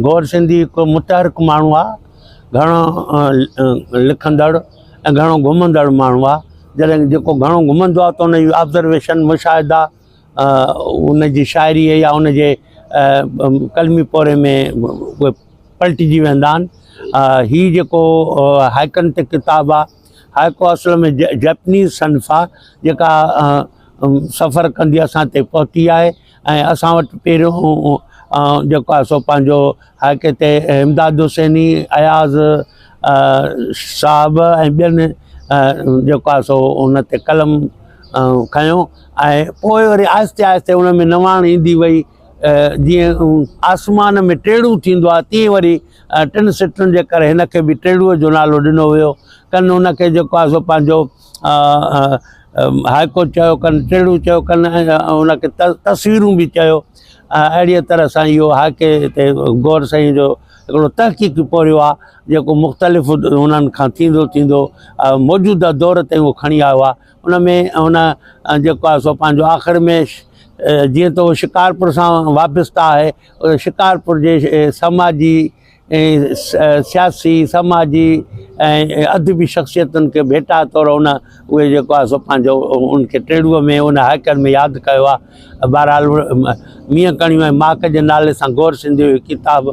गौर सिंधी हिकु मुतहरिक माण्हू आहे, घणो लिखंदड़ ऐं घणो घुमंदड़ माण्हू आहे। जॾहिं जेको घणो घुमंदो आहे त उनजी ऑब्ज़र्वेशन मुशाहिदा उनजी शाइरी या उनजे कलमी पोरे में उहे पलटिजी वेंदा आहिनि। हीअ जेको हाइकनि ते किताबु आहे, हाइको असल में जैपनीज़ सनफ़ आहे जेका सफ़र कंदी असां ते पहुती आहे ऐं असां वटि पहिरियों जेको आहे सो पंहिंजो हाइके ते इमदाद हुसैनी, अयाज़ साहब ऐं ॿियनि जेको आहे सो उन ते कलम खयों ऐं पोइ वरी आहिस्ते आहिस्ते उन में नवाण ईंदी वई। जीअं आसमान में टेड़ू थींदो आहे तीअं वरी टिनि सिटुनि जे करे हिनखे बि टेड़ूअ जो नालो ॾिनो वियो। कनि हुनखे जेको आहे सो पंहिंजो हाइको चयो, कनि टेड़ू चयो, कनि हुनखे तस्वीरूं बि चयो। अहिड़ीअ तरह सां इहो हाइके ते गौर साईं जो हिकिड़ो तहक़ीक़ पोरियो आहे जेको मुख़्तलिफ़ हुननि खां थींदो थींदो मौजूदा दौर ते उहो खणी आयो आहे। उन में हुन जेको आहे सो पंहिंजो आख़िर में जीअं त उहो शिकारपुर सां वाबस्ता आहे, शिकारपुर जे समाजी सियासी समाजी ऐं अदबी शख़्सियतुनि खे भेटा तौरु उहे जेको आहे सो पंहिंजो उनखे टेड़ूअ में उन हाइकनि में यादि कयो आहे। बहरहाल मींहं कणियूं ऐं माक जे नाले सां गौर सिंधी किताबु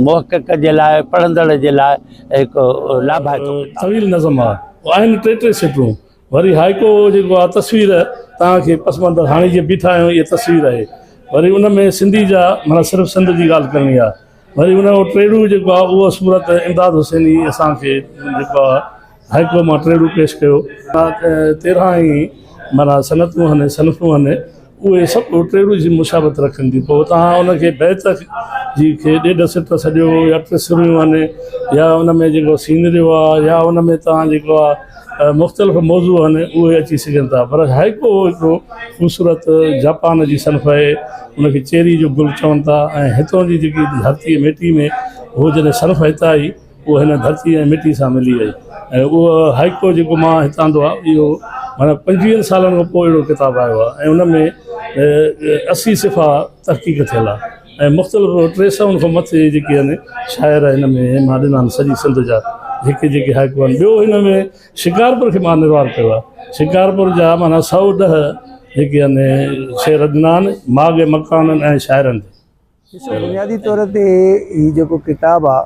मुहक़िक़ जे लाइ, पढ़ंदड़ जे लाइ हिकु लाभाइतो तवील नज़म आहे। आहिनि टे सिटूं, वरी हाइको जेको आहे तस्वीर तव्हांखे पसमंदि हाणे जीअं बीठा आहियूं इहा तस्वीर आहे। वरी उन में सिंधी जा माना सिर्फ़ु सिंध जी ॻाल्हि करणी आहे। वरी उन जो टेड़ू जेको आहे उहो सूरत इमदाद हुसैनी असांखे जेको आहे हाइको मां टेड़ू पेश कयो। 13 ई माना सनतूं आहिनि, सनफ़ूं आहिनि, उहे सभु टेड़ू जी मुशाबत रखनि थियूं। पोइ तव्हां उनखे बैत जी खे ॾेढ सिट सॼो या तस्वीरूं आहिनि या उन में जेको सीनरियो आहे या उन में तव्हां जेको आहे मुख़्तलिफ़ मौज़ू आहिनि उहे अची सघनि था। पर हाइको हिकिड़ो ख़ूबसूरत जापान जी सनफ़ आहे, उनखे चेरी जो गुल चवनि था। ऐं हितां जी जेकी धरती मिटी में उहो जॾहिं सनफ़ हितां आई उहो हिन धरती ऐं मिटी सां मिली आई। ऐं उहो हाइको जेको मां हितां जो आहे इहो माना 25 सालनि खां पोइ अहिड़ो किताबु आयो आहे। ऐं उन में 80 सिफ़ा तहक़ीक़ थियल आहे ऐं मुख़्तलिफ़ 300 खां मथे जेके आहिनि शाइर हिन में मां ॾिना आहिनि सॼी सिंध जा जेके जेके हाइको आहिनि। ॿियो हिन में शिकारपुर खे मां निर्वार कयो आहे। शिकारपुर जा माना 110 जेके आहिनि शेर ॾिना आहिनि माग मकाननि ऐं शाइरनि ते। ॾिसो, बुनियादी तौर ते हीउ जेको किताबु आहे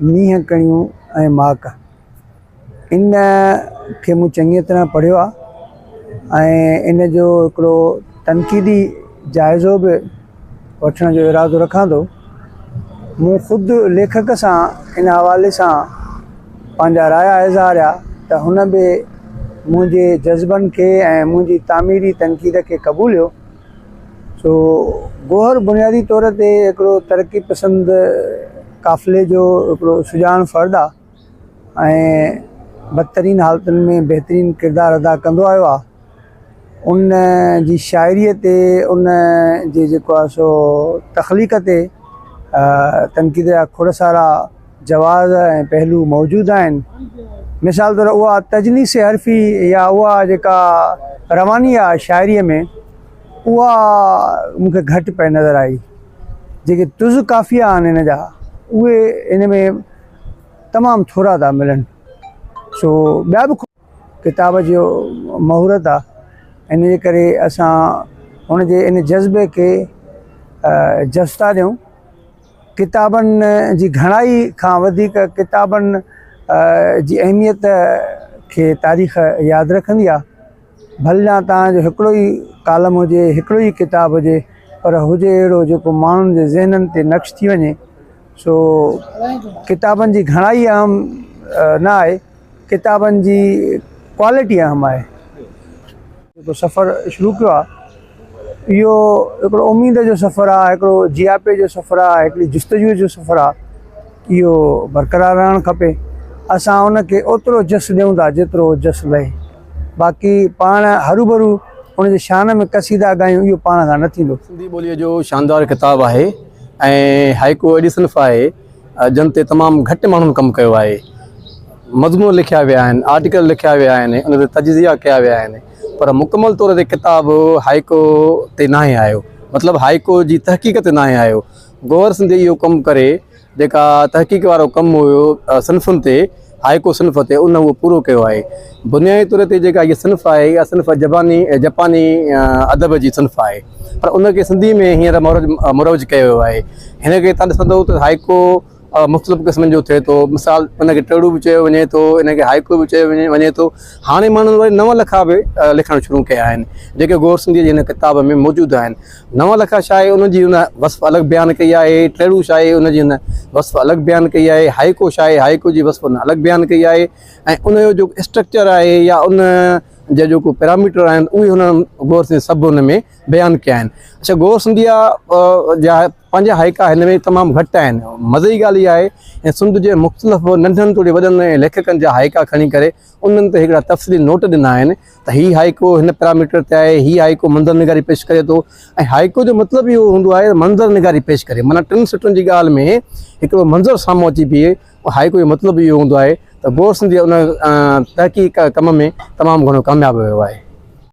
मींहं कणियूं ऐं माक, इन खे मूं चङी तरह पढ़ियो आहे ऐं इन जो हिकिड़ो तनक़ीदी जाइज़ो बि वठण जो इरादो रखां थो। मूं ख़ुदि लेखक सां इन हवाले सां पंहिंजा राया इज़हारिया त हुन बि मुंहिंजे जज़्बनि खे ऐं मुंहिंजी तामीरी तनक़ीद खे क़बूलियो। सो गौहर बुनियादी तौर ते हिकिड़ो तरक़ी पसंद काफ़िले जो हिकिड़ो सुजान फ़र्द आहे ऐं बदतरीन हालतुनि में बहितरीन किरदारु अदा कंदो आयो आहे। उन जी शाइरीअ ते, उन जे जेको आहे सो तख़लीक़ ते तनक़ीद जा खोड़ सारा जवाज़ ऐं पहलू मौजूदु आहिनि। मिसाल तौरु उहा तजनीस हरफ़ी या उहा जेका रवानी आहे शाइरीअ में उहा मूंखे घटि पए नज़र आई। जेके तुज़ काफ़िया आहिनि हिन जा उहे इन में तमामु थोरा था मिलनि। सो ॿिया बि किताब जो महूरत आहे, इन जे करे असां हुनजे इन जज़्बे खे जज़ था ॾियूं। किताबनि जी घणाई खां वधीक किताबनि जी अहमियत खे तारीख़ यादि रखंदी आहे। भले तव्हांजो हिकिड़ो ई कालम हुजे, हिकिड़ो ई किताबु हुजे, पर हुजे अहिड़ो जेको माण्हुनि जे ज़हननि ते नक्श थी वञे। सो किताबनि जी घणाई अहम न आहे, किताबनि जी क्वालिटी अहम आहे। जेको सफ़र शुरू कयो आहे इहो हिकिड़ो उमेद जो सफ़र आहे, हिकिड़ो जियापे जो सफ़र आहे, हिकिड़ी जुस्तजू जो सफ़र आहे। इहो बरक़रार रहणु खपे। असां उनखे ओतिरो जस ॾियूं था जेतिरो जस लहे। बाक़ी पाण हरू भरू उनजे शान में कसीदा ॻायूं इहो पाण खां न थींदो। सिंधी ॿोलीअ जो शानदार किताबु आहे ऐं हाइको अहिड़ी सिन्फ़ आहे जन ते तमामु घटि माण्हुनि कमु कयो आहे। मज़मून लिखिया विया आहिनि, आर्टिकल लिखिया विया आहिनि, उन ते तजज़िया कया विया आहिनि, पर मुकमल तौर ते किताबु हाइको ते नाहे आयो। मतिलबु हाई कोर्ट जी तहक़ीक़ ते न आयो। गौहर सिंधी इहो कमु करे जेका तहक़ीक़ वारो कमु हुयो सिन्फ़ुनि ते, हाई कोर्ट सिन्फ़ ते, उन उहो पूरो कयो आहे। बुनियादी तौर ते जेका इहा सिन्फ़ आहे, इहा सिन्फ़ जापानी अदब जी सिन्फ़ आहे, पर उनखे सिंधी में हींअर मुरवज कयो वियो आहे। हिनखे तव्हां ॾिसंदव त हाई कोर्ट मुख़्तलिफ़ क़िस्मनि जो थिए थो। मिसाल उनखे टेड़ू बि चयो वञे थो, इनखे हाई कोर्ट बि चयो वञे थो। हाणे माण्हुनि वरी 9 लखा बि लिखणु शुरू कया आहिनि, जेके गौर सिंधीअ जी हिन किताब में मौजूदु आहिनि। 9 लखा छा आहे, उनजी उन वस्फ़ अलॻि बयानु कई आहे। टेड़ू छा आहे, उनजी उन वस्फ़ अलॻि बयानु कई आहे। हाई कोर्ट छा आहे, हाई कोर्ट जी वस्फ़ उन अलॻि बयानु कई आहे। ऐं उनजो जेको स्ट्रक्चर आहे या उन जा जेको पैरामीटर आहिनि उहे हुन गौर सिंधी सभु हुन में बयानु कया आहिनि। अच्छा, गौर सिंधिया जा पंहिंजा हाइका हिन में तमामु घटि आहिनि। मज़े जी ॻाल्हि इहा आहे, ऐं सिंध जे मुख़्तलिफ़ नंढनि तोड़े वॾनि लेखकनि जा हाइका खणी करे उन्हनि ते हिकिड़ा तफ़सीली नोट ॾिना आहिनि त हीउ हाइको हिन पैरामीटर ते आहे, हीउ हाइको मंज़र निगारी पेश करे थो। ऐं हाइको जो मतिलबु इहो हूंदो आहे मंज़र निगारी पेश करे, माना 3 सिटुनि जी ॻाल्हि में हिकिड़ो मंज़र साम्हूं अची बीहे। हाइको जो मतिलबु इहो हूंदो आहे त गौर सिंधी उन तहक़ीक़ कम में तमामु घणो कामयाबु वियो आहे।